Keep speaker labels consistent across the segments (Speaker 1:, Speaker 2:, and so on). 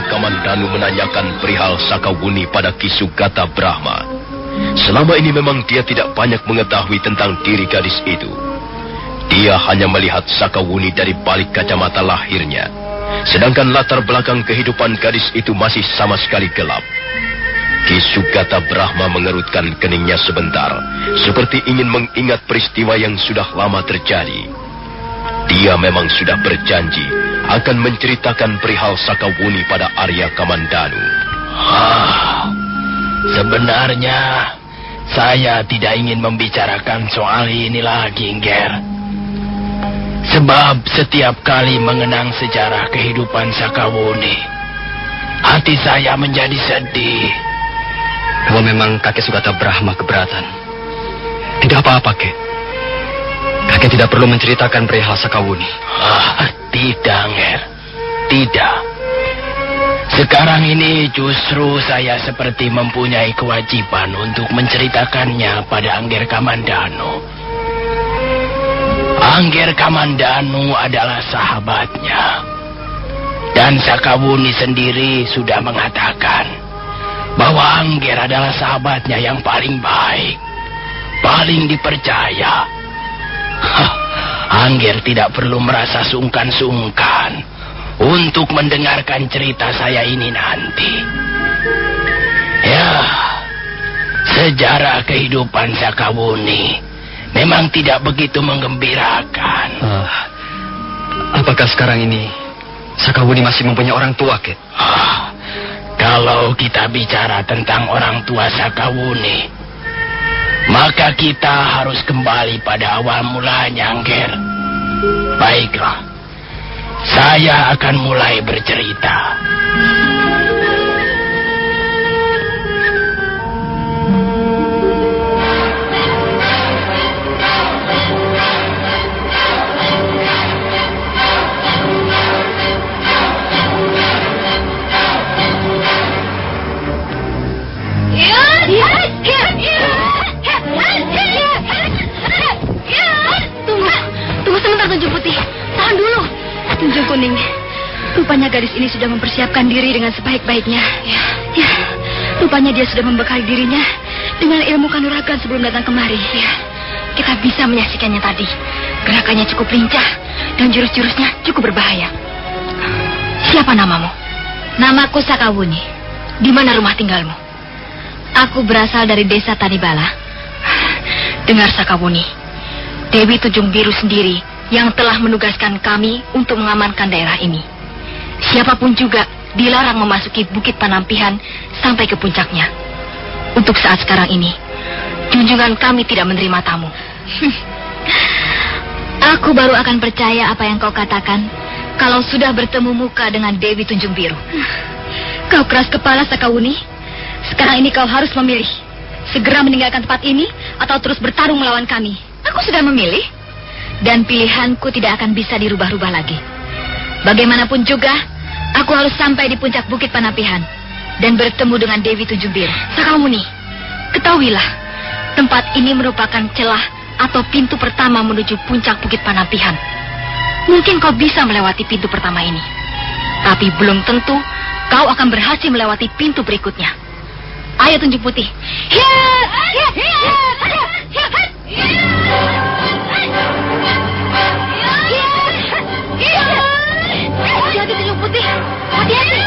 Speaker 1: Kamandanu menanyakan perihal Sakawuni pada Ki Sugata Brahma. Selama ini memang dia tidak banyak mengetahui tentang diri gadis itu. Dia hanya melihat Sakawuni dari balik kacamata lahirnya. Sedangkan latar belakang kehidupan gadis itu masih sama sekali gelap. Ki Sugata Brahma mengerutkan keningnya sebentar, seperti ingin mengingat peristiwa yang sudah lama terjadi. Dia memang sudah berjanji akan menceritakan perihal Sakawuni pada Arya Kamandanu.
Speaker 2: Sebenarnya saya tidak ingin membicarakan soal ini lagi, Nger. Sebab setiap kali mengenang sejarah kehidupan Sakawuni, hati saya menjadi sedih.
Speaker 3: Kalau memang kakek Sugata Brahma keberatan, tidak apa-apa, Kek. Kakek tidak perlu menceritakan perihal Sakawuni.
Speaker 2: Tidak, Nger. Tidak. Sekarang ini justru saya seperti mempunyai kewajiban untuk menceritakannya pada Angger Kamandanu. Angger Kamandanu adalah sahabatnya. Dan Sakawuni sendiri sudah mengatakan bahwa Angger adalah sahabatnya yang paling baik, paling dipercaya. Angger tidak perlu merasa sungkan-sungkan untuk mendengarkan cerita saya ini nanti. Ya, sejarah kehidupan Sakawuni memang tidak begitu menggembirakan.
Speaker 3: Apakah sekarang ini Sakawuni masih mempunyai orang tua, Kek?
Speaker 2: Kalau kita bicara tentang orang tua Sakawuni, maka kita harus kembali pada awal mulanya, Angger. Baiklah, saya akan mulai bercerita.
Speaker 4: Tunjung Kuning, rupanya gadis ini sudah mempersiapkan diri dengan sebaik-baiknya. Ya, rupanya dia sudah membekali dirinya dengan ilmu kanuragan sebelum datang kemari. Ya, kita bisa menyaksikannya tadi. Gerakannya cukup lincah dan jurus-jurusnya cukup berbahaya. Siapa namamu? Namaku Sakawuni. Di mana rumah tinggalmu? Aku berasal dari desa Tanibala. Dengar Sakawuni, Dewi Tunjung Biru sendiri yang telah menugaskan kami untuk mengamankan daerah ini. Siapapun juga dilarang memasuki Bukit Panampihan sampai ke puncaknya. Untuk saat sekarang ini, junjungan kami tidak menerima tamu. Aku baru akan percaya apa yang kau katakan kalau sudah bertemu muka dengan Dewi Tunjung Biru. Kau keras kepala, Sakawuni. Sekarang ini kau harus memilih. Segera meninggalkan tempat ini atau terus bertarung melawan kami. Aku sudah memilih. Dan pilihanku tidak akan bisa dirubah-rubah lagi. Bagaimanapun juga, aku harus sampai di puncak Bukit Panampihan dan bertemu dengan Dewi Tunjung Biru. Sakawuni, ketahuilah, tempat ini merupakan celah atau pintu pertama menuju puncak Bukit Panampihan. Mungkin kau bisa melewati pintu pertama ini, tapi belum tentu kau akan berhasil melewati pintu berikutnya. Ayo Tunjung Putih. Hati-hati Tunjung Putih. Hati-hati.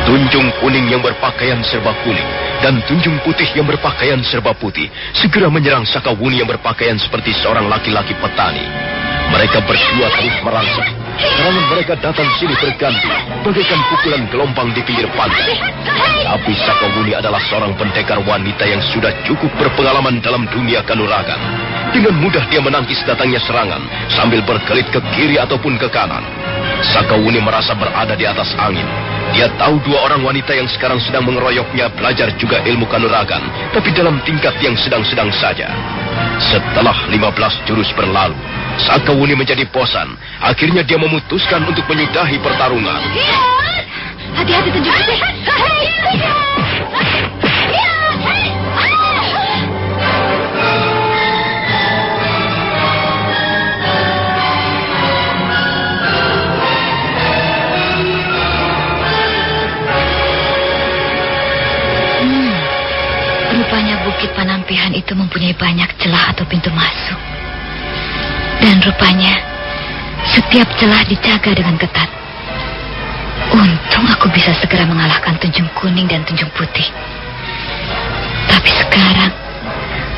Speaker 1: Tunjung Kuning yang berpakaian serba kuning dan Tunjung Putih yang berpakaian serba putih segera menyerang Sakawuni yang berpakaian seperti seorang laki-laki petani. Mereka berdua terus merangsek. Serangan mereka datang sini berganti, bagaikan pukulan gelombang di pinggir pantai. Tapi Sakawuni adalah seorang pendekar wanita yang sudah cukup berpengalaman dalam dunia kanuragan. Dengan mudah dia menangkis datangnya serangan sambil berkelit ke kiri ataupun ke kanan. Sakawuni merasa berada di atas angin. Dia tahu dua orang wanita yang sekarang sedang mengeroyoknya belajar juga ilmu kanuragan, tapi dalam tingkat yang sedang-sedang saja. Setelah 15 jurus berlalu, Sakawuni menjadi bosan. Akhirnya dia memutuskan untuk menyudahi pertarungan.
Speaker 4: Hati-hati tunjuk putih.
Speaker 5: Rupanya Bukit Panampihan itu mempunyai banyak celah atau pintu masuk. Dan rupanya setiap celah dijaga dengan ketat. Untung aku bisa segera mengalahkan Tunjung Kuning dan Tunjung Putih. Tapi sekarang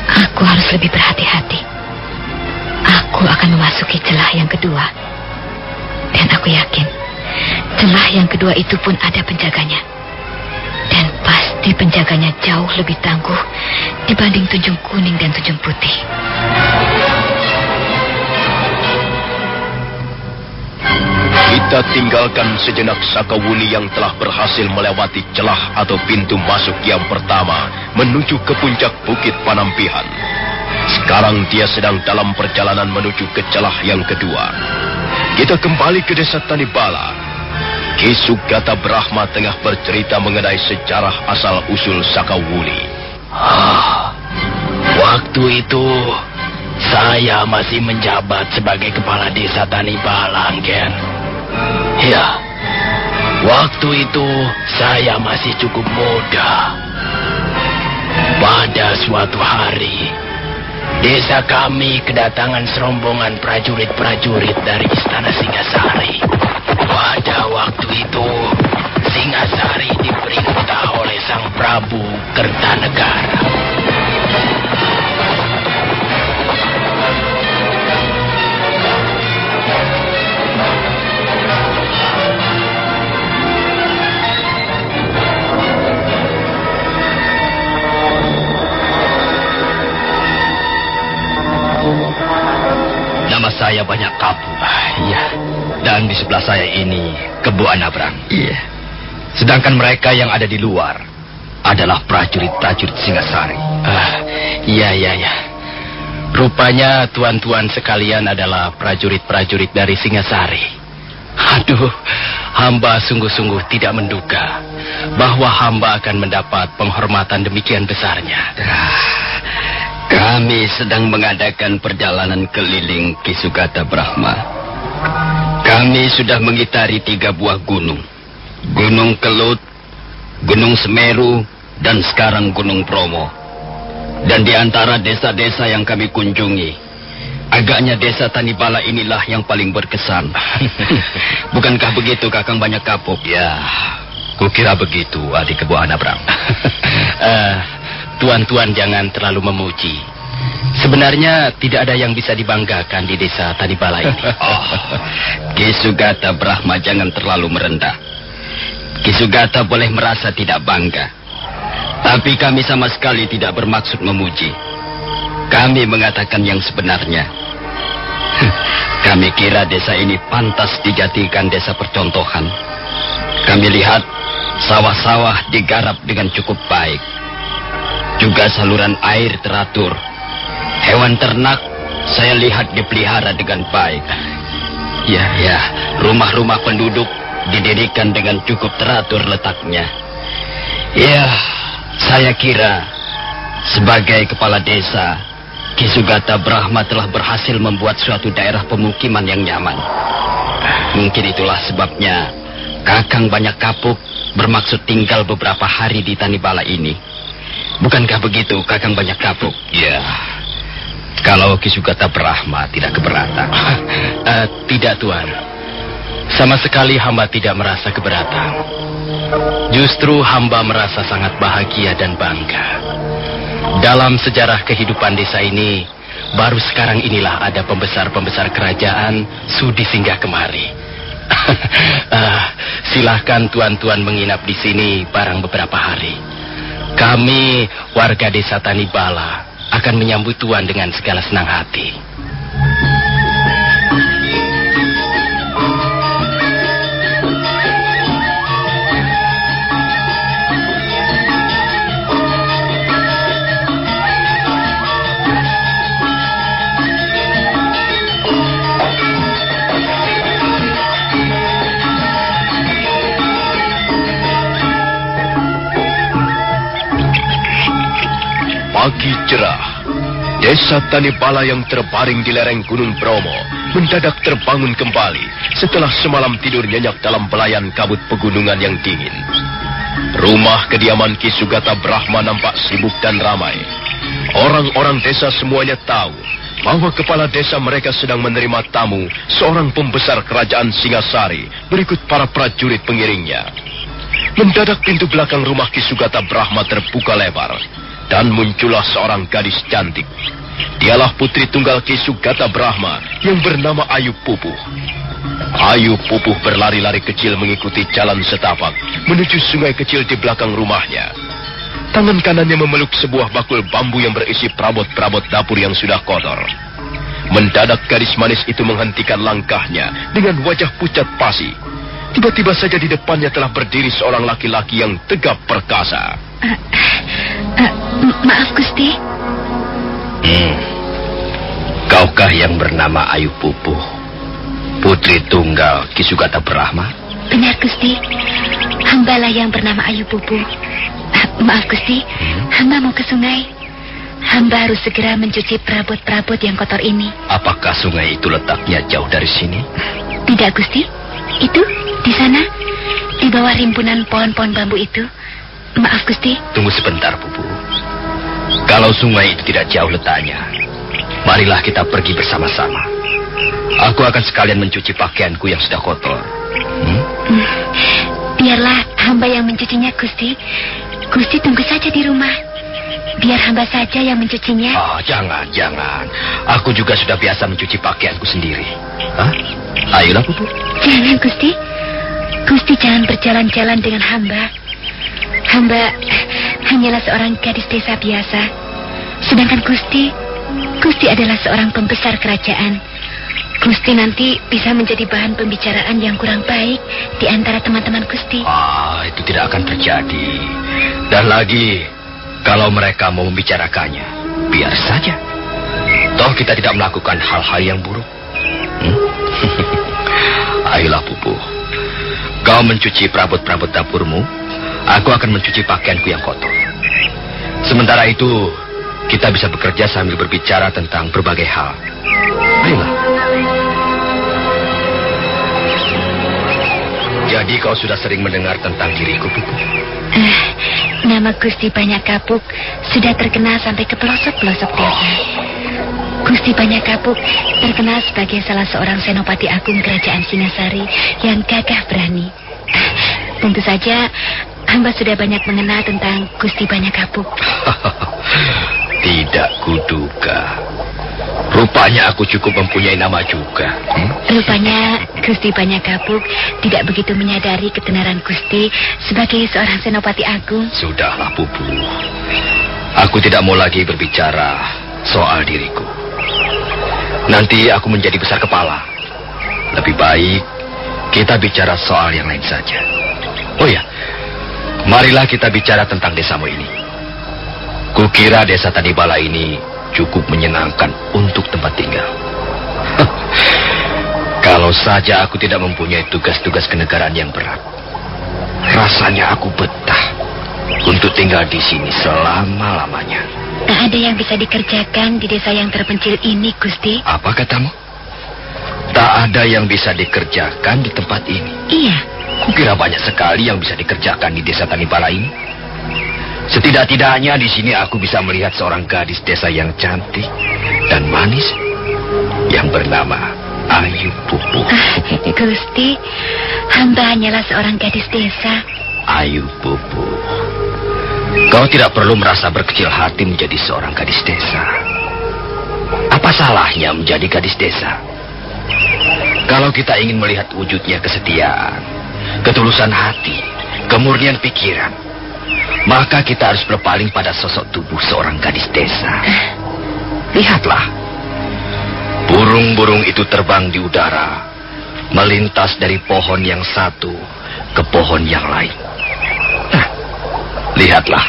Speaker 5: aku harus lebih berhati-hati. Aku akan memasuki celah yang kedua. Dan aku yakin celah yang kedua itu pun ada penjaganya. Dan pasti penjaganya jauh lebih tangguh dibanding Tunjung Kuning dan Tunjung Putih.
Speaker 1: Kita tinggalkan sejenak Sakawuni yang telah berhasil melewati celah atau pintu masuk yang pertama menuju ke puncak Bukit Panampihan. Sekarang dia sedang dalam perjalanan menuju ke celah yang kedua. Kita kembali ke desa Tanibala. Ki Sugata Brahma tengah bercerita mengenai sejarah asal-usul Sakawuni.
Speaker 2: Waktu itu saya masih menjabat sebagai kepala desa Tanibala, Anggen. Ya, waktu itu saya masih cukup muda. Pada suatu hari, desa kami kedatangan serombongan prajurit-prajurit dari Istana Singasari. Pada waktu itu, Singasari diperintah oleh Sang Prabu Kertanegara.
Speaker 3: Nama saya Banyak Kapu.
Speaker 2: Iya.
Speaker 3: Dan di sebelah saya ini Kebu Anabrang.
Speaker 2: Iya.
Speaker 3: Sedangkan mereka yang ada di luar adalah prajurit-prajurit Singasari.
Speaker 2: Iya. Rupanya tuan-tuan sekalian adalah prajurit-prajurit dari Singasari. Aduh, hamba sungguh-sungguh tidak menduga bahwa hamba akan mendapat penghormatan demikian besarnya.
Speaker 3: Kami sedang mengadakan perjalanan keliling Ki Sugata Brahma. Kami sudah mengitari 3 buah gunung. Gunung Kelut, Gunung Semeru, dan sekarang Gunung Bromo. Dan di antara desa-desa yang kami kunjungi, agaknya desa Tanibala inilah yang paling berkesan. Bukankah begitu, Kakang Banyak Kapuk? Ya, kukira begitu, adik Kebu Anabrang.
Speaker 2: Tuan-tuan jangan terlalu memuji. Sebenarnya tidak ada yang bisa dibanggakan di desa Tanibala ini.
Speaker 3: Ki Sugata Brahma jangan terlalu merendah. Ki Sugata boleh merasa tidak bangga. Tapi kami sama sekali tidak bermaksud memuji. Kami mengatakan yang sebenarnya. Kami kira desa ini pantas dijadikan desa percontohan. Kami lihat sawah-sawah digarap dengan cukup baik. Juga saluran air teratur. Hewan ternak saya lihat dipelihara dengan baik. Ya, rumah-rumah penduduk didirikan dengan cukup teratur letaknya. Ya, saya kira sebagai kepala desa, Ki Sugata Brahma telah berhasil membuat suatu daerah pemukiman yang nyaman. Mungkin itulah sebabnya Kakang Banyak Kapuk bermaksud tinggal beberapa hari di Tanibala ini. Bukankah begitu, Kakang Banyak Kapuk? Ya, kalau Ki Sugata Brahma tidak keberatan.
Speaker 2: Tidak, Tuan. Sama sekali hamba tidak merasa keberatan. Justru hamba merasa sangat bahagia dan bangga. Dalam sejarah kehidupan desa ini, baru sekarang inilah ada pembesar-pembesar kerajaan sudi singgah kemari. Silahkan tuan-tuan menginap di sini barang beberapa hari. Kami, warga desa Tanibala, akan menyambut tuan dengan segala senang hati.
Speaker 1: Pagi cerah. Desa Tanibala yang terbaring di lereng Gunung Bromo mendadak terbangun kembali setelah semalam tidur nyenyak dalam belayan kabut pegunungan yang dingin. Rumah kediaman Ki Sugata Brahma nampak sibuk dan ramai. Orang-orang desa semuanya tahu bahwa kepala desa mereka sedang menerima tamu, seorang pembesar kerajaan Singasari berikut para prajurit pengiringnya. Mendadak pintu belakang rumah Ki Sugata Brahma terbuka lebar. Dan muncullah seorang gadis cantik. Dialah putri tunggal Ki Sugata Brahma yang bernama Ayu Pupuh. Ayu Pupuh berlari-lari kecil mengikuti jalan setapak menuju sungai kecil di belakang rumahnya. Tangan kanannya memeluk sebuah bakul bambu yang berisi perabot-perabot dapur yang sudah kotor. Mendadak gadis manis itu menghentikan langkahnya dengan wajah pucat pasi. Tiba-tiba saja di depannya telah berdiri seorang laki-laki yang tegap perkasa.
Speaker 5: Maaf, Gusti.
Speaker 3: Kaukah yang bernama Ayu Pupuh, putri tunggal Ki Sugata Brahma?
Speaker 5: Benar, Gusti. Hambalah yang bernama Ayu Pupuh. Maaf, Gusti. Hamba mau ke sungai. Hamba harus segera mencuci perabot-perabot yang kotor ini.
Speaker 3: Apakah sungai itu letaknya jauh dari sini?
Speaker 5: Tidak, Gusti. Itu, di sana. Di bawah rimpunan pohon-pohon bambu itu. Maaf, Gusti.
Speaker 3: Tunggu sebentar, Pupuh. Kalau sungai itu tidak jauh letaknya, marilah kita pergi bersama-sama. Aku akan sekalian mencuci pakaianku yang sudah kotor.
Speaker 5: Biarlah hamba yang mencucinya, Gusti. Gusti tunggu saja di rumah. Biar hamba saja yang mencucinya.
Speaker 3: Oh, jangan. Aku juga sudah biasa mencuci pakaianku sendiri. Hah? Ayolah, Pupuh.
Speaker 5: Jangan, Gusti. Gusti jangan berjalan-jalan dengan hamba. Hamba hanyalah seorang gadis desa biasa. Sedangkan Gusti adalah seorang pembesar kerajaan. Gusti nanti bisa menjadi bahan pembicaraan yang kurang baik di antara teman-teman Gusti.
Speaker 3: Itu tidak akan terjadi. Dan lagi, kalau mereka mau membicarakannya, biar saja. Toh kita tidak melakukan hal-hal yang buruk. Ayolah, Pupuh. Kau mencuci perabot-perabot dapurmu. Aku akan mencuci pakaianku yang kotor. Sementara itu, kita bisa bekerja sambil berbicara tentang berbagai hal. Ayolah. Jadi kau sudah sering mendengar tentang diriku, Pupuh?
Speaker 5: Nama Gusti Banyak Kapuk sudah terkenal sampai ke pelosok-pelosok desa. Gusti Banyak Kapuk terkenal sebagai salah seorang senopati agung kerajaan Singasari yang gagah berani. Tentu saja hamba sudah banyak mengenal tentang Gusti Banyak Kapuk.
Speaker 3: Tidak kuduga. Rupanya aku cukup mempunyai nama juga.
Speaker 5: Rupanya Gusti Banyak Kapuk tidak begitu menyadari ketenaran Gusti sebagai seorang senopati agung.
Speaker 3: Sudahlah, Pupuh. Aku tidak mau lagi berbicara soal diriku. Nanti aku menjadi besar kepala. Lebih baik kita bicara soal yang lain saja. Oh ya, marilah kita bicara tentang desamu ini. Kukira desa Tanibala ini cukup menyenangkan untuk tempat tinggal. Kalau saja aku tidak mempunyai tugas-tugas kenegaraan yang berat, rasanya aku betah untuk tinggal di sini selama-lamanya.
Speaker 5: Tak ada yang bisa dikerjakan di desa yang terpencil ini, Gusti.
Speaker 3: Apa katamu? Tak ada yang bisa dikerjakan di tempat ini?
Speaker 5: Iya.
Speaker 3: Kukira banyak sekali yang bisa dikerjakan di desa Tanibala ini. Setidak-tidaknya di sini aku bisa melihat seorang gadis desa yang cantik dan manis yang bernama Ayu Pupuh.
Speaker 5: Gusti, hamba hanyalah seorang gadis desa.
Speaker 3: Ayu Pupuh, kau tidak perlu merasa berkecil hati menjadi seorang gadis desa. Apa salahnya menjadi gadis desa? Kalau kita ingin melihat wujudnya kesetiaan, ketulusan hati, kemurnian pikiran, maka kita harus berpaling pada sosok tubuh seorang gadis desa. Lihatlah, burung-burung itu terbang di udara, melintas dari pohon yang satu ke pohon yang lain. Nah, lihatlah,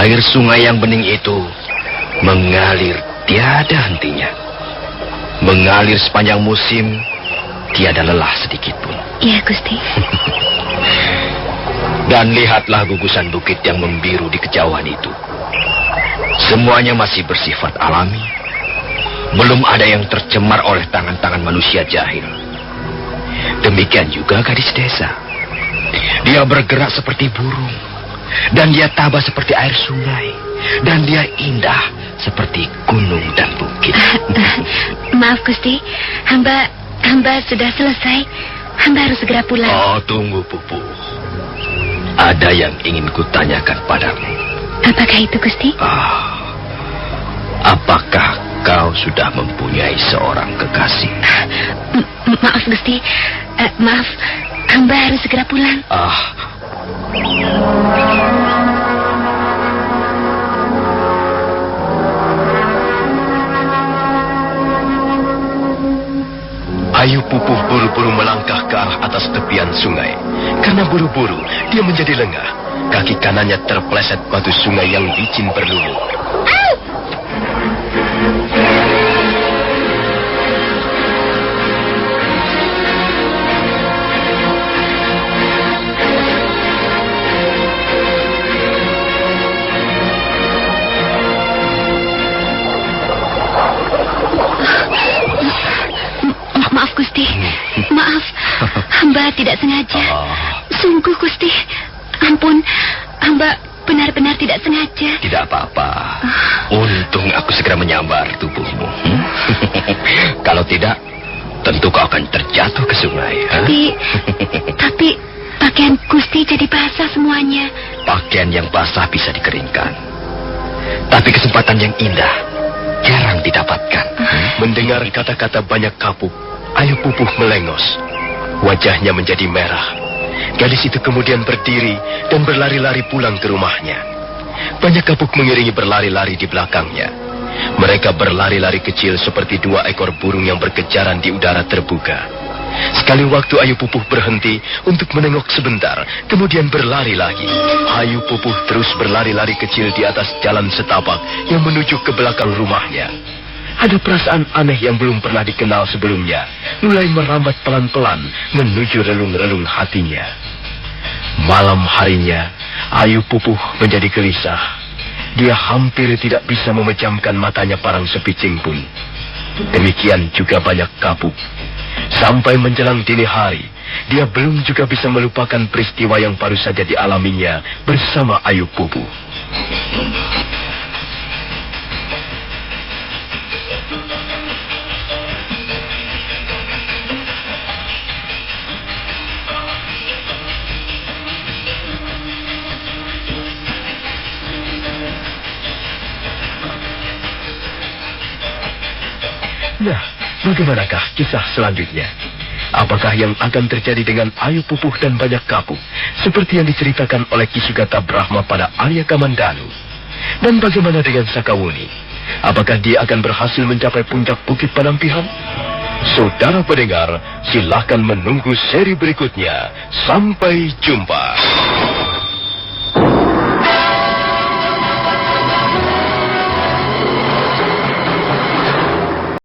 Speaker 3: air sungai yang bening itu mengalir tiada hentinya. Mengalir sepanjang musim, tiada lelah sedikit pun.
Speaker 5: Iya, Gusti.
Speaker 3: Dan lihatlah gugusan bukit yang membiru di kejauhan itu. Semuanya masih bersifat alami. Belum ada yang tercemar oleh tangan-tangan manusia jahil. Demikian juga gadis desa. Dia bergerak seperti burung. Dan dia tabah seperti air sungai. Dan dia indah seperti gunung dan bukit.
Speaker 4: Maaf Gusti, hamba sudah selesai. Hamba harus segera pulang.
Speaker 1: Oh, tunggu Pupu. Ada yang ingin kutanyakan padamu.
Speaker 4: Apakah itu Gusti?
Speaker 1: Apakah kau sudah mempunyai seorang kekasih?
Speaker 4: Maaf Gusti, maaf. Hamba harus segera pulang.
Speaker 1: Ayu Pupuh buru-buru melangkah ke arah atas tepian sungai. Karena buru-buru, dia menjadi lengah. Kaki kanannya terpleset batu sungai yang licin berlumur.
Speaker 4: Maaf Gusti, maaf. Hamba tidak sengaja. Sungguh Gusti, ampun. Hamba benar-benar tidak sengaja.
Speaker 3: Tidak apa-apa. Untung aku segera menyambar tubuhmu. Kalau tidak, tentu kau akan terjatuh ke sungai.
Speaker 4: Tapi pakaian Gusti jadi basah semuanya.
Speaker 3: Pakaian yang basah bisa dikeringkan. Tapi kesempatan yang indah jarang didapatkan.
Speaker 1: Mendengar kata-kata banyak kapuk, Ayu Pupuh melengos. Wajahnya menjadi merah. Gadis itu kemudian berdiri dan berlari-lari pulang ke rumahnya. Banyak kapuk mengiringi berlari-lari di belakangnya. Mereka berlari-lari kecil seperti dua ekor burung yang berkejaran di udara terbuka. Sekali waktu Ayu Pupuh berhenti untuk menengok sebentar, kemudian berlari lagi. Ayu Pupuh terus berlari-lari kecil di atas jalan setapak yang menuju ke belakang rumahnya. Ada perasaan aneh yang belum pernah dikenal sebelumnya, mulai merambat pelan-pelan menuju relung-relung hatinya. Malam harinya, Ayu Pupuh menjadi gelisah. Dia hampir tidak bisa memejamkan matanya parang sepicing pun. Demikian juga banyak kapuk. Sampai menjelang dini hari, dia belum juga bisa melupakan peristiwa yang baru saja dialaminya bersama Ayu Pupuh. Nah, bagaimanakah kisah selanjutnya? Apakah yang akan terjadi dengan Ayu Pupuh dan banyak kapuk, seperti yang diceritakan oleh Ki Sugata Brahma pada Arya Kamandanu? Dan bagaimana dengan Sakawuni? Apakah dia akan berhasil mencapai puncak Bukit Panampihan? Saudara pendengar, silakan menunggu seri berikutnya. Sampai jumpa.